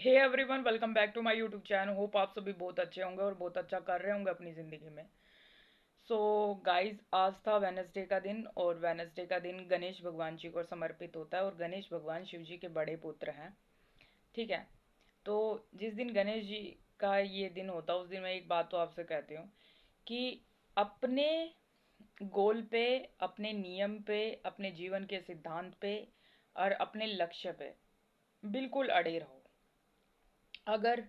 Hey everyone, welcome back to my YouTube channel. Hope आप सभी बहुत अच्छे होंगे और बहुत अच्छा कर रहे होंगे अपनी ज़िंदगी में। सो गाइस, आज था वेनसडे का दिन और वेनसडे का दिन गणेश भगवान जी को समर्पित होता है और गणेश भगवान शिव जी के बड़े पुत्र हैं। ठीक है। तो जिस दिन गणेश जी का ये दिन होता है उस दिन मैं एक बात तो आपसे कहती हूँ कि अपने गोल पे, अपने नियम पे, अपने जीवन के सिद्धांत पे और अपने लक्ष्य पे बिल्कुल अड़े रहो। अगर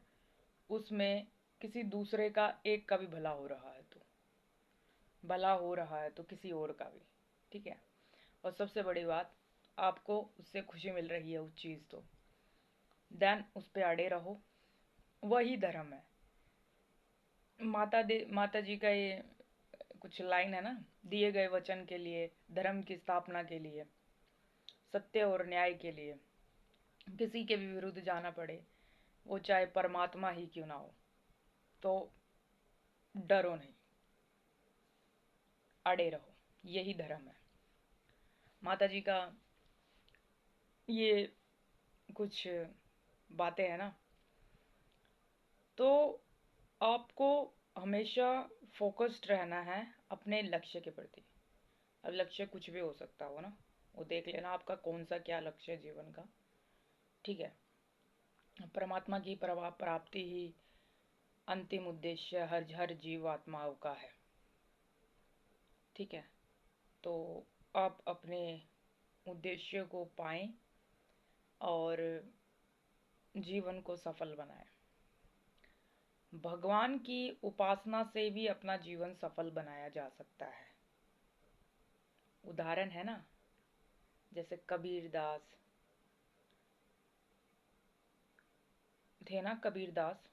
उसमें किसी दूसरे का एक का भी भला हो रहा है तो भला हो रहा है तो किसी और का भी। ठीक है। और सबसे बड़ी बात, आपको उससे खुशी मिल रही है उस चीज़ तो देन उस पे अड़े रहो। वही धर्म है। माता जी का ये कुछ लाइन है ना, दिए गए वचन के लिए, धर्म की स्थापना के लिए, सत्य और न्याय के लिए किसी के भी विरुद्ध जाना पड़े, वो चाहे परमात्मा ही क्यों ना हो, तो डरो नहीं, अड़े रहो। यही धर्म है। माता जी का ये कुछ बातें हैं ना, तो आपको हमेशा फोकस्ड रहना है अपने लक्ष्य के प्रति। अब लक्ष्य कुछ भी हो सकता हो ना, वो देख लेना आपका कौन सा क्या लक्ष्य है जीवन का। ठीक है। परमात्मा की प्राप्ति ही अंतिम उद्देश्य हर हर जीव आत्माओं का है। ठीक है। तो आप अपने उद्देश्य को पाएं और जीवन को सफल बनाएं। भगवान की उपासना से भी अपना जीवन सफल बनाया जा सकता है। उदाहरण है ना, जैसे कबीर दास थे ना, कबीर दास।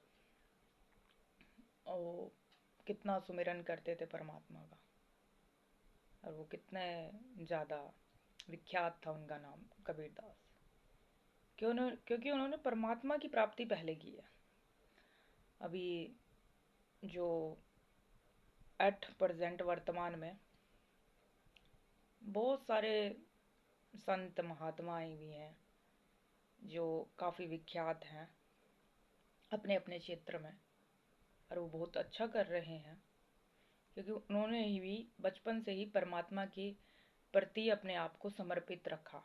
वो कितना सुमिरन करते थे परमात्मा का, और वो कितने ज़्यादा विख्यात था उनका नाम कबीर दास। क्योंकि उन्होंने परमात्मा की प्राप्ति पहले की है। अभी जो एट प्रेजेंट वर्तमान में बहुत सारे संत महात्माएं भी हैं जो काफ़ी विख्यात हैं अपने अपने क्षेत्र में, और वो बहुत अच्छा कर रहे हैं क्योंकि उन्होंने ही भी बचपन से ही परमात्मा के प्रति अपने आप को समर्पित रखा।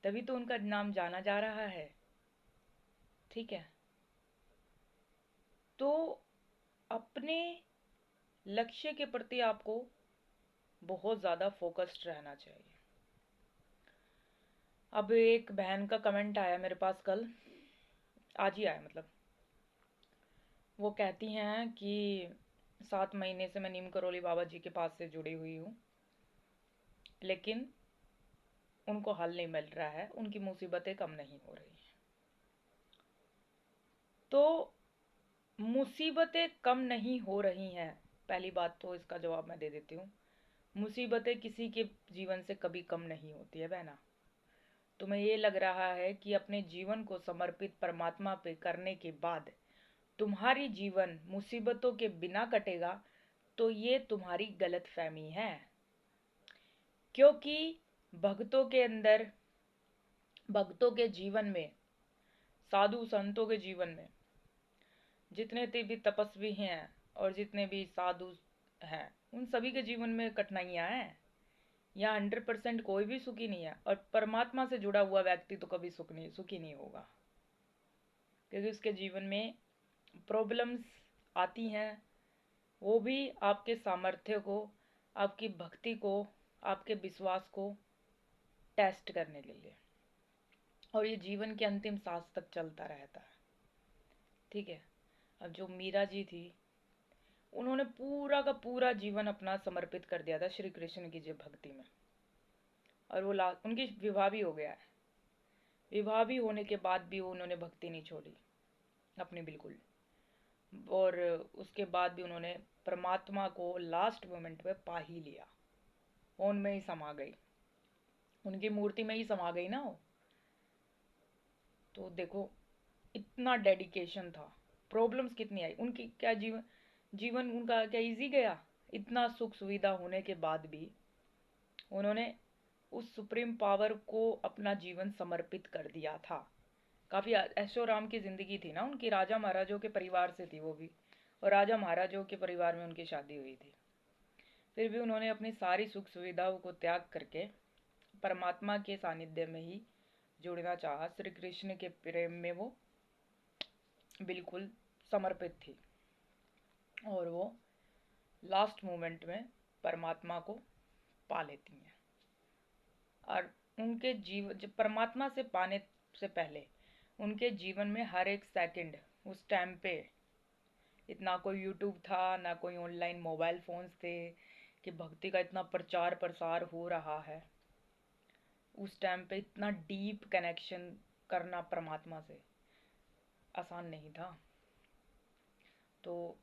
तभी तो उनका नाम जाना जा रहा है। ठीक है। तो अपने लक्ष्य के प्रति आपको बहुत ज़्यादा फोकस्ड रहना चाहिए। अब एक बहन का कमेंट आया मेरे पास कल, आज ही आया मतलब। वो कहती हैं कि 7 महीने से मैं नीम करोली बाबा जी के पास से जुड़ी हुई हूँ, लेकिन उनको हल नहीं मिल रहा है, उनकी मुसीबतें कम नहीं हो रही। तो मुसीबतें कम नहीं हो रही हैं, पहली बात तो इसका जवाब मैं दे देती हूँ। मुसीबतें किसी के जीवन से कभी कम नहीं होती है बहना। तुम्हें ये लग रहा है कि अपने जीवन को समर्पित परमात्मा पे करने के बाद तुम्हारी जीवन मुसीबतों के बिना कटेगा, तो ये तुम्हारी गलत फहमी है। क्योंकि भक्तों के अंदर, भक्तों के जीवन में, साधु संतों के जीवन में, जितने भी तपस्वी हैं और जितने भी साधु हैं, उन सभी के जीवन में कठिनाइयाँ हैं। यहाँ 100% कोई भी सुखी नहीं है, और परमात्मा से जुड़ा हुआ व्यक्ति तो कभी सुखी नहीं होगा, क्योंकि उसके जीवन में प्रॉब्लम्स आती हैं। वो भी आपके सामर्थ्य को, आपकी भक्ति को, आपके विश्वास को टेस्ट करने के लिए, और ये जीवन के अंतिम सांस तक चलता रहता है। ठीक है। अब जो मीरा जी थी, उन्होंने पूरा का पूरा जीवन अपना समर्पित कर दिया था श्री कृष्ण की भक्ति में, और वो उनकी विवाह भी हो गया है। विवाह भी होने के बाद भी उन्होंने भक्ति नहीं छोड़ी अपनी, बिल्कुल। और उसके बाद भी उन्होंने परमात्मा को लास्ट मोमेंट पे पा ही लिया, उनमें ही समा गई, उनकी मूर्ति में ही समा गई ना वो। तो देखो, इतना डेडिकेशन था। प्रॉब्लम्स कितनी आई उनकी, क्या जीवन जीवन उनका क्या इजी गया? इतना सुख सुविधा होने के बाद भी उन्होंने उस सुप्रीम पावर को अपना जीवन समर्पित कर दिया था। काफ़ी ऐशो आराम की ज़िंदगी थी ना उनकी, राजा महाराजों के परिवार से थी वो भी, और राजा महाराजों के परिवार में उनकी शादी हुई थी। फिर भी उन्होंने अपनी सारी सुख सुविधाओं को त्याग करके परमात्मा के सानिध्य में ही जुड़ना चाहा। श्री कृष्ण के प्रेम में वो बिल्कुल समर्पित थी, और वो लास्ट मोमेंट में परमात्मा को पा लेती हैं। और उनके जीवन, जब परमात्मा से पाने से पहले उनके जीवन में हर एक सेकंड, उस टाइम पे इतना कोई यूट्यूब था ना, कोई ऑनलाइन मोबाइल फोन्स थे कि भक्ति का इतना प्रचार प्रसार हो रहा है। उस टाइम पे इतना डीप कनेक्शन करना परमात्मा से आसान नहीं था। तो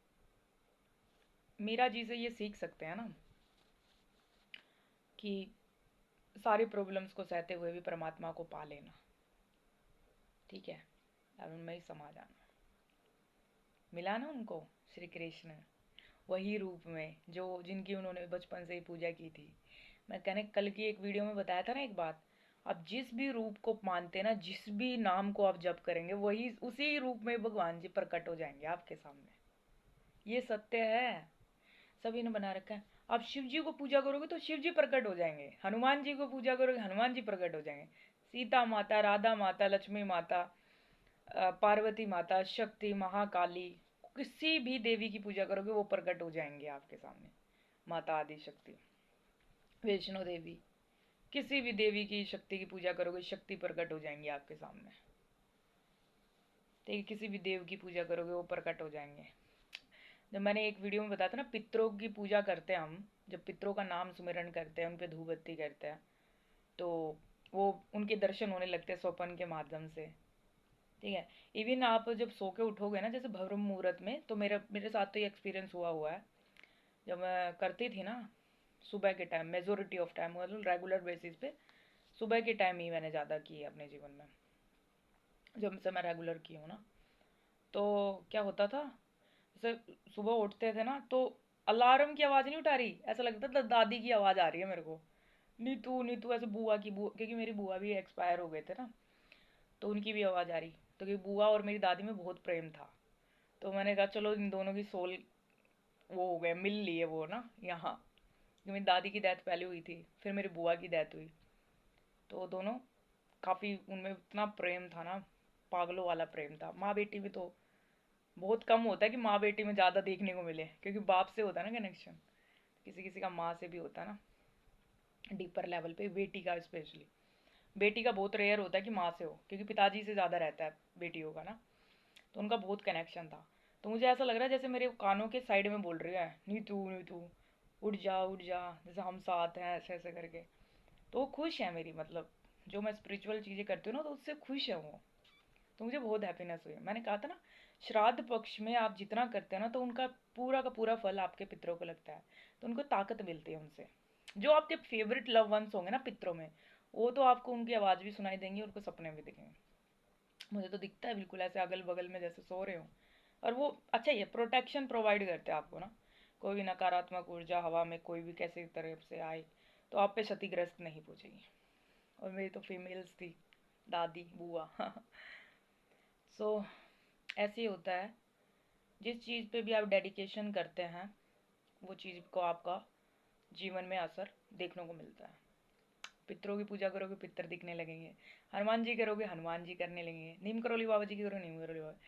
मीरा जी से ये सीख सकते हैं ना कि सारी प्रॉब्लम्स को सहते हुए भी परमात्मा को पा लेना, ठीक है, अब उनमें ही समा जाना। मिला ना उनको श्री कृष्ण वही रूप में जो जिनकी उन्होंने बचपन से ही पूजा की थी। मैं कहने कल की एक वीडियो में बताया था ना एक बात, आप जिस भी रूप को मानते ना, जिस भी नाम को आप जप करेंगे, वही उसी रूप में भगवान जी प्रकट हो जाएंगे आपके सामने। ये सत्य है, सभी ने बना रखा है। आप शिव जी को पूजा करोगे तो शिव जी प्रकट हो जाएंगे, हनुमान जी को पूजा करोगे हनुमान जी प्रकट हो जाएंगे, सीता माता, राधा माता, लक्ष्मी माता, पार्वती माता, शक्ति, महाकाली, किसी भी देवी की पूजा करोगे वो प्रकट हो जाएंगे आपके सामने। माता आदि शक्ति, वैष्णो देवी, किसी भी देवी की शक्ति की पूजा करोगे शक्ति प्रकट हो जाएंगी आपके सामने। ठीक, किसी भी देव की पूजा करोगे वो प्रकट हो जाएंगे। जब मैंने एक वीडियो में बताया था ना, पितरों की पूजा करते हैं हम, जब पितरों का नाम सुमिरन करते हैं, उन पे धूप बत्ती करते हैं, तो वो उनके दर्शन होने लगते हैं स्वप्न के माध्यम से। ठीक है, इवन आप जब सो के उठोगे ना, जैसे ब्रह्म मुहूर्त में, तो मेरे मेरे साथ तो ये एक्सपीरियंस हुआ है। जब मैं करती थी ना सुबह के टाइम, मेजोरिटी ऑफ टाइम, मतलब रेगुलर बेसिस पे सुबह के टाइम ही मैंने ज़्यादा की है अपने जीवन में, जब से मैं रेगुलर की हूँ ना। तो क्या होता था, जैसे सुबह उठते थे ना, तो अलार्म की आवाज़ नहीं उठा रही, ऐसा लगता था दादी की आवाज़ आ रही है मेरे को, नीतू नीतू, ऐसे बुआ की, बुआ, क्योंकि मेरी बुआ भी एक्सपायर हो गए थे ना, तो उनकी भी आवाज़ आ रही। तो क्योंकि बुआ और मेरी दादी में बहुत प्रेम था, तो मैंने कहा चलो इन दोनों की सोल वो हो गए, मिल लिए वो ना यहाँ। क्योंकि मेरी दादी की डेथ पहले हुई थी, फिर मेरी बुआ की डेथ हुई, तो दोनों काफ़ी, उनमें इतना प्रेम था ना, पागलों वाला प्रेम था। माँ बेटी में तो बहुत कम होता है कि माँ बेटी में ज़्यादा देखने को मिले, क्योंकि बाप से होता है ना कनेक्शन, किसी किसी का माँ से भी होता है ना डीपर लेवल पे, बेटी का स्पेशली। बेटी का बहुत रेयर होता है कि माँ से हो, क्योंकि पिताजी से ज़्यादा रहता है बेटियों का ना, तो उनका बहुत कनेक्शन था। तो मुझे ऐसा लग रहा है जैसे मेरे कानों के साइड में बोल रही है, नीतू नीतू उठ जा उठ जा, जैसे हम साथ हैं, ऐसे ऐसे करके। तो वो खुश है मेरी, मतलब जो मैं स्पिरिचुअल चीज़ें करती हूँ ना, तो उससे खुश है वो। तो मुझे बहुत हैप्पीनेस हुई। मैंने कहा था ना, श्राद्ध पक्ष में आप जितना करते हैं ना, तो उनका पूरा का पूरा फल आपके पितरों को लगता है, तो उनको ताकत मिलती है उनसे। जो आपके फेवरेट लव वंस होंगे ना पितरों में, वो तो आपको उनकी आवाज़ भी सुनाई देंगी, उनको सपने भी दिखेंगे। मुझे तो दिखता है बिल्कुल ऐसे अगल बगल में जैसे सो रहे हो। और वो अच्छा, ये प्रोटेक्शन प्रोवाइड करते हैं आपको ना, कोई भी नकारात्मक ऊर्जा हवा में कोई भी कैसे तरह से आए तो आप पे क्षतिग्रस्त नहीं पहुंचेगी। और मेरी तो फीमेल्स थी, दादी, बुआ। सो ऐसे ही होता है, जिस चीज़ पे भी आप डेडिकेशन करते हैं, वो चीज़ को आपका जीवन में असर देखने को मिलता है। पितरों की पूजा करोगे पितर दिखने लगेंगे, हनुमान जी करोगे हनुमान जी करने लगेंगे, नीम करोली बाबा जी की करो नीम करोली बाबा।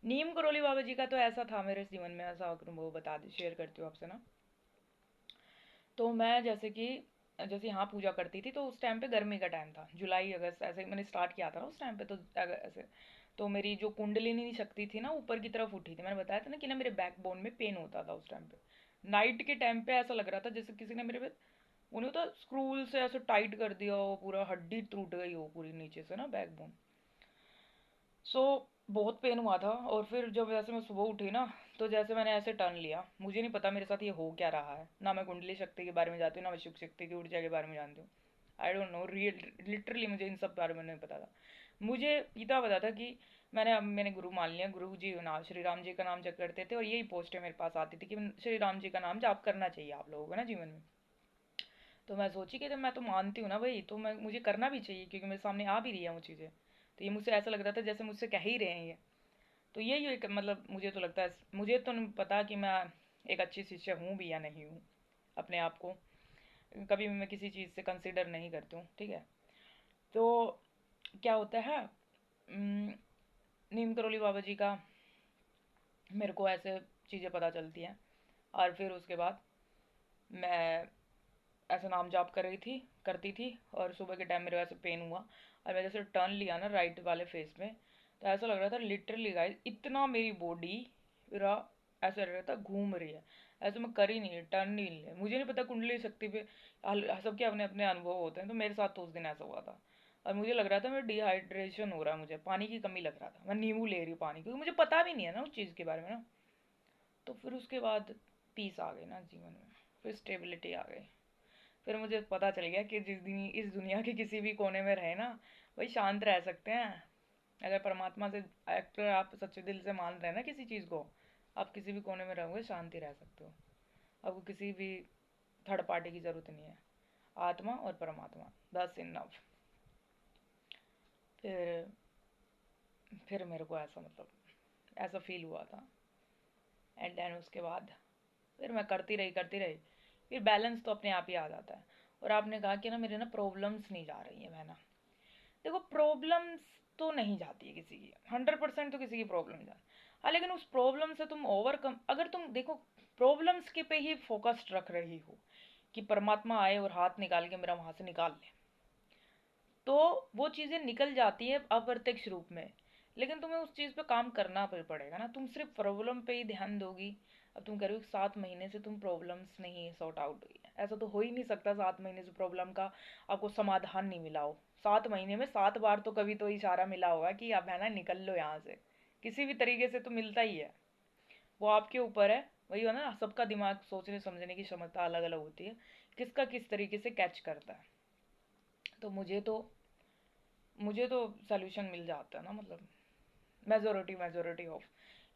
नीम करोली बाबा जी का तो ऐसा था मेरे जीवन में, ऐसा अनुभव बता दे, शेयर करती हूँ आपसे ना। तो मैं जैसे यहाँ पूजा करती थी, तो उस टाइम पे गर्मी का टाइम था, जुलाई अगस्त ऐसे मैंने स्टार्ट किया था ना उस टाइम पे, तो ऐसे तो मेरी जो कुंडलिनी शक्ति थी ना ऊपर की तरफ उठी थी। मैंने बताया था ना कि ना मेरे बैकबोन में पेन होता था उस टाइम पे। नाइट के टाइम पे ऐसा लग रहा था जैसे किसी ने मेरे पे, उन्हें तो स्क्रूल से ऐसे टाइट कर दिया हो, पूरा हड्डी टूट गई हो पूरी नीचे से ना बैकबोन। सो बहुत पेन हुआ था। और फिर जब जैसे मैं सुबह उठी ना, तो जैसे मैंने ऐसे टर्न लिया, मुझे नहीं पता मेरे साथ ये हो क्या रहा है, ना मैं कुंडली शक्ति के बारे में जानती हूँ, ना मैं शिव शक्ति की ऊर्जा के बारे में जानती हूँ। I don't know, real literally मुझे इन सब बारे में नहीं पता था। मुझे इतना पता था कि मैंने गुरु मान लिया, गुरु जी ना श्री राम जी का नाम जप करते थे, और यही पोस्टें मेरे पास आती थी कि श्री राम जी का नाम जाप करना चाहिए आप लोगों को ना जीवन में। तो मैं सोची कि जब मैं तो मानती हूँ ना भाई, तो मैं मुझे करना भी चाहिए, क्योंकि मेरे सामने आ भी रही है वो चीज़ें, तो तो ये मुझसे ऐसा लग रहा था जैसे मुझसे कह ही रहे हैं ये। तो यही एक मतलब मुझे तो लगता है, मुझे तो नहीं पता कि मैं एक अच्छी शिष्य हूँ भी या नहीं हूँ। अपने आप को कभी भी मैं किसी चीज़ से कंसिडर नहीं करती हूँ, ठीक है। तो क्या होता है, नीम करोली बाबा जी का मेरे को ऐसे चीज़ें पता चलती हैं, और फिर उसके बाद मैं ऐसा नाम जाप कर रही थी करती थी, और सुबह के टाइम मेरे वैसे पेन हुआ, और मैं जैसे टर्न लिया ना राइट वाले फेस में, तो ऐसा लग रहा था लिटरली गाइस, इतना मेरी बॉडी मेरा ऐसा लग रहा था घूम रही है। ऐसे मैं कर ही नहीं, टर्न नहीं लिया, मुझे नहीं पता कुंडली शक्ति पे सबके अपने अपने अनुभव होते हैं, तो मेरे साथ तो उस दिन ऐसा हुआ था। और मुझे लग रहा था मैं डिहाइड्रेशन हो रहा है, मुझे पानी की कमी लग रहा था, मैं नींबू ले रही हूँ पानी, क्योंकि मुझे पता भी नहीं है ना उस चीज़ के बारे में ना। तो फिर उसके बाद पीस आ गई ना जीवन में, फिर स्टेबिलिटी आ गई। फिर मुझे पता चल गया कि इस दुनिया के किसी भी कोने में रहे ना, वही शांत रह सकते हैं। अगर परमात्मा से अगर आप सच्चे दिल से मान रहे हैं ना किसी चीज़ को, आप किसी भी कोने में रहोगे शांति रह सकते हो। आपको किसी भी थर्ड पार्टी की ज़रूरत नहीं है, आत्मा और परमात्मा, बस इनफ। फिर फिर मेरे को ऐसा मतलब ऐसा फील हुआ था। एंड देन उसके बाद फिर मैं करती रही, फिर बैलेंस तो अपने आप ही आ जाता है। और आपने कहा कि ना मेरे ना प्रॉब्लम्स नहीं जा रही है, मैं ना, देखो प्रॉब्लम्स तो नहीं जाती है किसी की, 100% तो किसी की प्रॉब्लम नहीं जाती। हाँ, लेकिन उस प्रॉब्लम से तुम ओवरकम, अगर तुम देखो प्रॉब्लम्स के पे ही फोकस्ड रख रही हो कि परमात्मा आए और हाथ निकाल के मेरा वहां से निकाल ले, तो वो चीज़ें निकल जाती है अप्रत्यक्ष रूप में। लेकिन तुम्हें उस चीज़ पे काम करना पड़ेगा ना, तुम सिर्फ प्रॉब्लम पे ही ध्यान दोगी। अब तुम कह रहे हो 7 महीने से तुम प्रॉब्लम्स नहीं सॉर्ट आउट हुई है, ऐसा तो हो ही नहीं सकता 7 महीने से प्रॉब्लम का आपको समाधान नहीं मिला हो। 7 महीने में 7 बार तो कभी तो इशारा मिला होगा कि आप है ना निकल लो यहाँ से, किसी भी तरीके से तो मिलता ही है। वो आपके ऊपर है, वही है ना, सबका दिमाग सोचने समझने की क्षमता अलग अलग होती है, किसका किस तरीके से कैच करता है। तो मुझे तो सोल्यूशन मिल जाता है ना, मतलब मेजोरिटी ऑफ,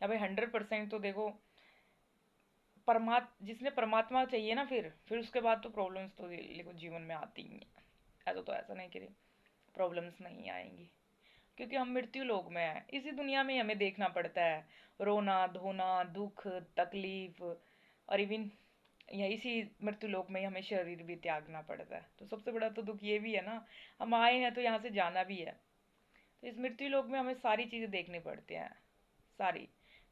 या भाई 100% तो देखो, जिसने परमात्मा चाहिए ना, फिर उसके बाद तो प्रॉब्लम्स तो देखो जीवन में आती ही हैं। ऐसा नहीं कि प्रॉब्लम्स नहीं आएंगी, क्योंकि हम मृत्यु लोक में हैं, इसी दुनिया में ही हमें देखना पड़ता है रोना धोना, दुख, तकलीफ, और इवन यही इसी मृत्यु लोक में ही हमें शरीर भी त्यागना पड़ता है। तो सबसे बड़ा तो दुख ये भी है ना, हम आए हैं तो यहाँ से जाना भी है। तो इस मृत्यु लोक में हमें सारी चीज़ें देखनी पड़ती हैं, सारी,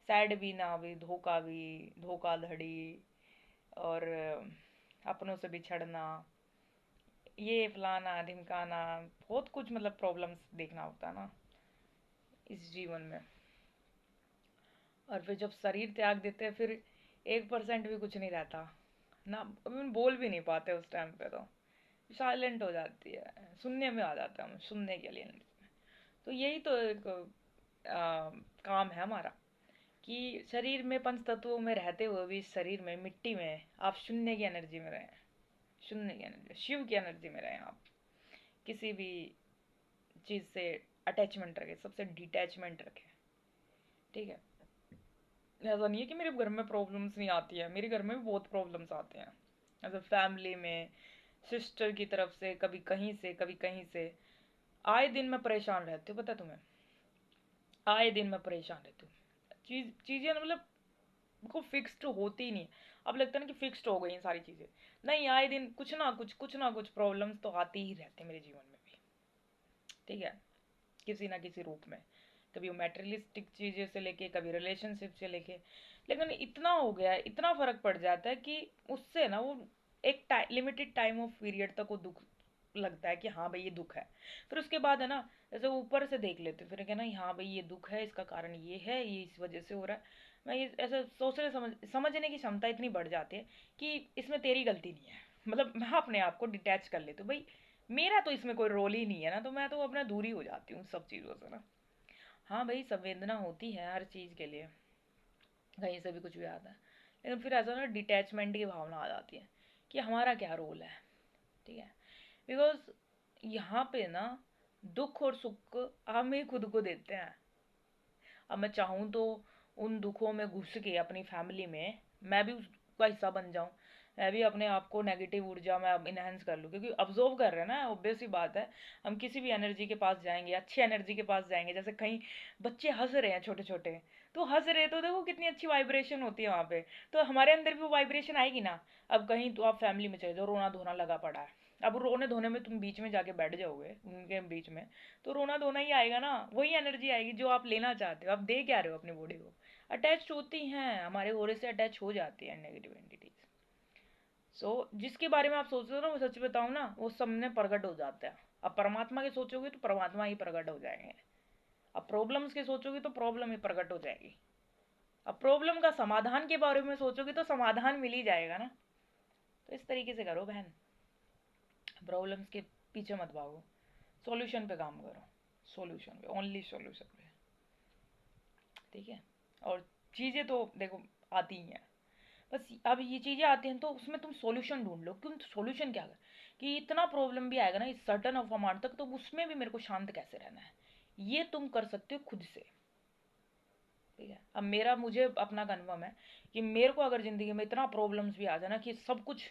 सैड भी ना भी, धोखा भी, धोखाधड़ी, और अपनों से बिछड़ना, ये फलाना ढिमकाना, बहुत कुछ मतलब प्रॉब्लम्स देखना होता है ना इस जीवन में। और फिर जब शरीर त्याग देते हैं, फिर 1% भी कुछ नहीं रहता ना, अभी बोल भी नहीं पाते उस टाइम पे, तो साइलेंट हो जाती है, सुनने में आ जाता है, हम सुनने के लिए। तो यही तो एक काम है हमारा, कि शरीर में पंच तत्वों में रहते हुए भी, इस शरीर में मिट्टी में आप शून्य की एनर्जी में रहें, शून्य की एनर्जी, शिव की एनर्जी में रहें आप। किसी भी चीज़ से अटैचमेंट रखें, सबसे डिटैचमेंट रखें, ठीक है। ऐसा नहीं है कि मेरे घर में प्रॉब्लम्स नहीं आती है, मेरे घर में भी बहुत प्रॉब्लम्स आते हैं, ऐसे फैमिली में, सिस्टर की तरफ से, कभी कहीं से कभी कहीं से। आए दिन मैं परेशान रहती हूँ, पता है तुम्हें, आए दिन मैं परेशान रहती हूँ। चीज़ें ना मतलब को फिक्स्ड होती ही नहीं। अब लगता है ना कि फिक्स्ड हो गई हैं सारी चीज़ें, नहीं, आए दिन कुछ ना कुछ प्रॉब्लम्स तो आती ही रहती है मेरे जीवन में भी, ठीक है, किसी ना किसी रूप में। कभी वो मैटेरियलिस्टिक चीज़ें से लेके, कभी रिलेशनशिप से लेके। लेकिन इतना हो गया है, इतना फर्क पड़ जाता है कि उससे ना वो एक लिमिटेड टाइम ऑफ पीरियड तक वो दुख लगता है कि हाँ भाई ये दुख है। फिर उसके बाद है ना, जैसे ऊपर से देख लेते फिर कहना हाँ भाई ये दुख है, इसका कारण ये है, ये इस वजह से हो रहा है। मैं ये ऐसे सोचने समझने की क्षमता इतनी बढ़ जाती है कि इसमें तेरी गलती नहीं है, मतलब मैं अपने आप को डिटैच कर लेती हूँ भाई, मेरा तो इसमें कोई रोल ही नहीं है ना, तो मैं तो अपना दूरी हो जाती हूँ सब चीज़ों से ना। हाँ भाई, संवेदना होती है हर चीज़ के लिए, कहीं से भी कुछ भी आता है, लेकिन फिर ऐसा ना डिटैचमेंट की भावना आ जाती है कि हमारा क्या रोल है, ठीक है। बिकॉज यहाँ पे ना दुख और सुख हम ही खुद को देते हैं। अब मैं चाहूँ तो उन दुखों में घुस के अपनी फैमिली में मैं भी उसका हिस्सा बन जाऊँ, मैं भी अपने आप को नेगेटिव ऊर्जा में अब इनहेंस कर लूँ, क्योंकि ऑब्जर्व कर रहे हैं ना, ऑब्वियस सी बात है। हम किसी भी एनर्जी के पास जाएंगे, अच्छी एनर्जी के पास जाएंगे, जैसे कहीं बच्चे हंस रहे हैं छोटे छोटे, तो हंस रहे तो देखो कितनी अच्छी वाइब्रेशन होती है वहाँ पे, तो हमारे अंदर भी वो वाइब्रेशन आएगी ना। अब कहीं तो आप फैमिली में चले जाओ, रोना धोना लगा पड़ा है, अब रोने धोने में तुम बीच में जाके बैठ जाओगे उनके बीच में, तो रोना धोना ही आएगा ना, वही एनर्जी आएगी जो आप लेना चाहते हो। आप दे क्या रहे हो अपनी बॉडी को? अटैच होती हैं, हमारे ओरे से अटैच हो जाती है नेगेटिव एंटिटीज। जिसके बारे में आप सोच रहे हो ना, वो सच बताऊं ना, वो सामने प्रकट हो जाता है। अब परमात्मा के सोचोगे तो परमात्मा ही प्रकट हो जाएंगे। अब प्रॉब्लम्स के सोचोगे तो प्रॉब्लम ही प्रकट हो जाएगी। अब प्रॉब्लम का समाधान के बारे में सोचोगे तो समाधान मिल ही जाएगा ना। तो इस तरीके से करो बहन, प्रॉब्लम्स के पीछे मत भागो, सॉल्यूशन पे काम करो, सॉल्यूशन पे, ओनली सॉल्यूशन पे, ठीक है। और चीज़ें तो देखो आती ही हैं, बस अब ये चीज़ें आती हैं तो उसमें तुम सॉल्यूशन ढूंढ लो। क्यों सॉल्यूशन क्या है कि इतना प्रॉब्लम भी आएगा ना इस सर्टन ऑफ अमाउंट तक, तो उसमें भी मेरे को शांत कैसे रहना है, ये तुम कर सकते हो खुद से, ठीक है। अब मेरा, मुझे अपना कन्फर्म है कि मेरे को अगर ज़िंदगी में इतना प्रॉब्लम्स भी आ जाए ना कि सब कुछ,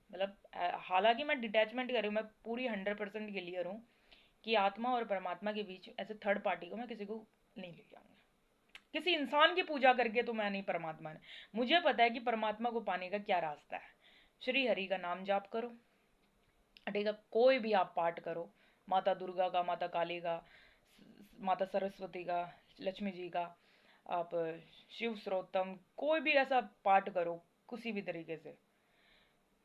मतलब हालांकि मैं डिटैचमेंट कर रही हूँ, मैं पूरी 100% क्लियर हूँ कि आत्मा और परमात्मा के बीच ऐसे थर्ड पार्टी को मैं किसी को नहीं ले जाऊंगा। किसी इंसान की पूजा करके तो मैं नहीं परमात्मा ने, मुझे पता है कि परमात्मा को पाने का क्या रास्ता है। श्री हरि का नाम जाप करो, ठीक है, कोई भी आप पाठ करो, माता दुर्गा का, माता काली का, माता सरस्वती का, लक्ष्मी जी का, आप शिव स्रोतम, कोई भी ऐसा पाठ करो, किसी भी तरीके से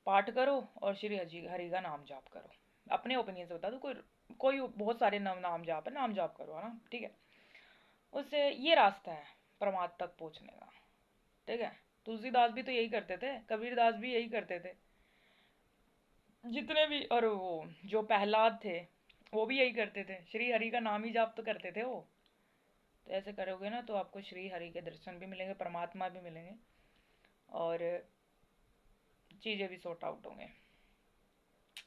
पाठ करो और श्री हरि हरि का नाम जाप करो। अपने ओपिनियन से बता दो, कोई कोई बहुत सारे नाम जाप है, नाम जाप करो, है ना, ठीक है। उससे ये रास्ता है परमात्मा तक पहुंचने का, ठीक है। तुलसीदास भी तो यही करते थे, कबीरदास भी यही करते थे, जितने भी, और वो जो प्रहलाद थे वो भी यही करते थे, श्री हरि का नाम ही जाप तो करते थे वो। तो ऐसे करोगे ना तो आपको श्री हरि के दर्शन भी मिलेंगे, परमात्मा भी मिलेंगे, और चीज़ें भी सॉर्ट आउट होंगे,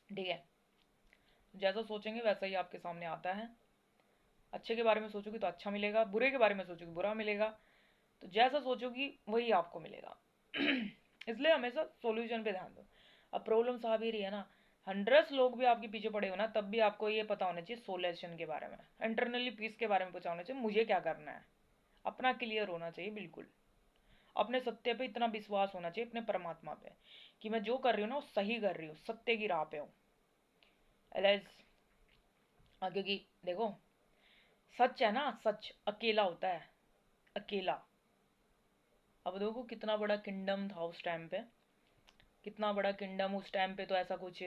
ठीक है। जैसा सोचेंगे वैसा ही आपके सामने आता है। अच्छे के बारे में सोचोगी तो अच्छा मिलेगा, बुरे के बारे में सोचोगी बुरा मिलेगा, तो जैसा सोचोगी वही आपको मिलेगा। इसलिए हमेशा सॉल्यूशन पे ध्यान दो। अब प्रॉब्लम्स आ भी रही है ना, 100 लोग भी आपके पीछे पड़े हो ना, तब भी आपको ये पता होना चाहिए सॉल्यूशन के बारे में, इंटरनली पीस के बारे में पता होना चाहिए, मुझे क्या करना है, अपना क्लियर होना चाहिए बिल्कुल। अपने सत्य पे इतना विश्वास होना चाहिए, अपने परमात्मा पे, कि मैं जो कर रही हूँ ना वो सही कर रही हूँ, सत्य की राह पे हूँ। एलेज, क्योंकि देखो, सच है ना, सच अकेला होता है, अकेला। अब देखो कितना बड़ा किंगडम था उस टाइम पे, कितना बड़ा किंगडम उस टाइम पे, तो ऐसा कुछ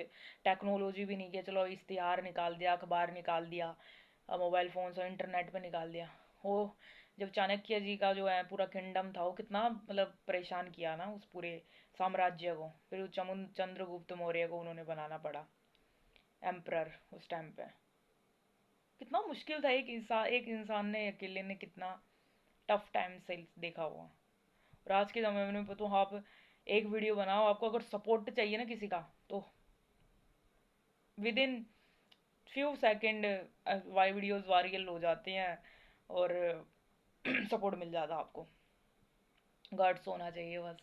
टेक्नोलॉजी भी नहीं कि चलो इश्तिहार निकाल दिया, अखबार निकाल दिया, मोबाइल फोन से इंटरनेट पे निकाल दिया। वो जब चाणक्य जी का जो है पूरा किंगडम था, वो कितना मतलब परेशान किया ना उस पूरे साम्राज्य को, फिर वो चंद्रगुप्त मौर्य को उन्होंने बनाना पड़ा एम्परर उस टाइम पे। कितना मुश्किल था, एक इंसान ने अकेले ने कितना टफ टाइम से देखा हुआ। और आज के ज़माने में तो आप एक वीडियो बनाओ, आपको अगर सपोर्ट चाहिए ना किसी का, तो within few second why videos viral हो जाते हैं, और सपोर्ट मिल जाता है आपको। गार्ड्स होना चाहिए बस,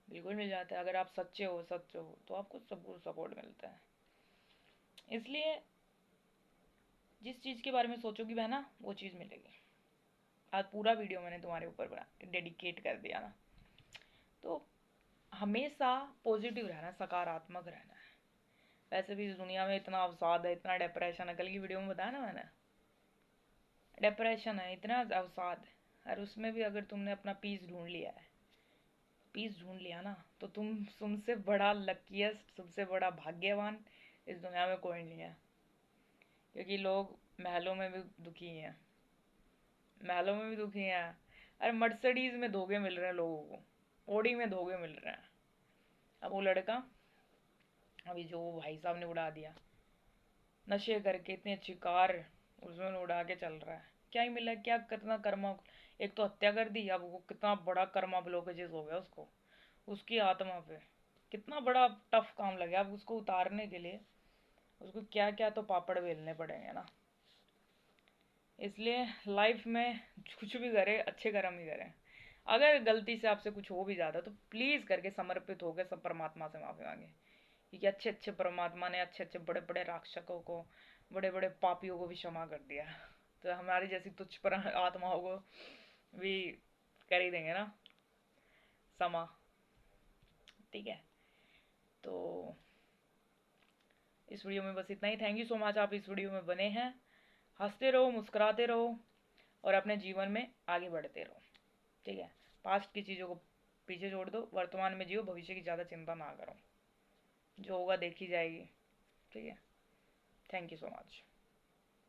बिल्कुल मिल जाता है। अगर आप सच्चे हो, सच हो, तो आपको सब सपोर्ट मिलता है। इसलिए जिस चीज़ के बारे में सोचोगी बहना, वो चीज़ मिलेगी। आज पूरा वीडियो मैंने तुम्हारे ऊपर बना डेडिकेट कर दिया ना, तो हमेशा पॉजिटिव रहना, सकारात्मक रहना है। वैसे भी इस दुनिया में इतना अवसाद है, इतना डिप्रेशन है, कल की वीडियो में बताया ना मैंने, डिप्रेशन है, इतना अवसाद है, और उसमें भी अगर तुमने अपना पीस ढूंढ लिया है, पीस ढूंढ लिया ना, तो तुमसे बड़ा लकीएस्ट, सबसे बड़ा भाग्यवान इस दुनिया में कोई नहीं है। क्योंकि लोग महलों में भी दुखी हैं, महलों में भी दुखी हैं। अरे मर्सिडीज में धोखे मिल रहे हैं लोगों को, ओडी में धोखे मिल रहे हैं। अब वो लड़का, अभी जो भाई साहब ने उड़ा दिया नशे करके, इतनी अच्छी कार उसमें उड़ा के चल रहा है, क्या ही मिला, क्या कितना कर्मा। एक तो हत्या कर दी, अब वो कितना बड़ा कर्मा ब्लॉकेजेस हो गया उसको, उसकी आत्मा पे कितना बड़ा टफ काम लगे। अब उसको उतारने के लिए उसको क्या क्या तो पापड़ बेलने पड़ेंगे ना। इसलिए लाइफ में कुछ भी करे अच्छे कर्म ही करें। अगर गलती से आपसे कुछ हो भी जाता तो प्लीज़ करके समर्पित होकर सब परमात्मा से माफ़ी मांगे, क्योंकि अच्छे अच्छे परमात्मा ने अच्छे अच्छे बड़े बड़े राक्षसों को, बड़े बड़े पापियों को भी क्षमा कर दिया। तो हमारी जैसी तुच्छ पर आत्माओं को भी कर ही देंगे ना क्षमा। ठीक है, तो इस वीडियो में बस इतना ही। थैंक यू सो मच, आप इस वीडियो में बने हैं। हंसते रहो, मुस्कुराते रहो और अपने जीवन में आगे बढ़ते रहो। ठीक है, पास्ट की चीज़ों को पीछे छोड़ दो, वर्तमान में जियो, भविष्य की ज़्यादा चिंता ना करो, जो होगा देखी जाएगी। ठीक है, थैंक यू सो मच।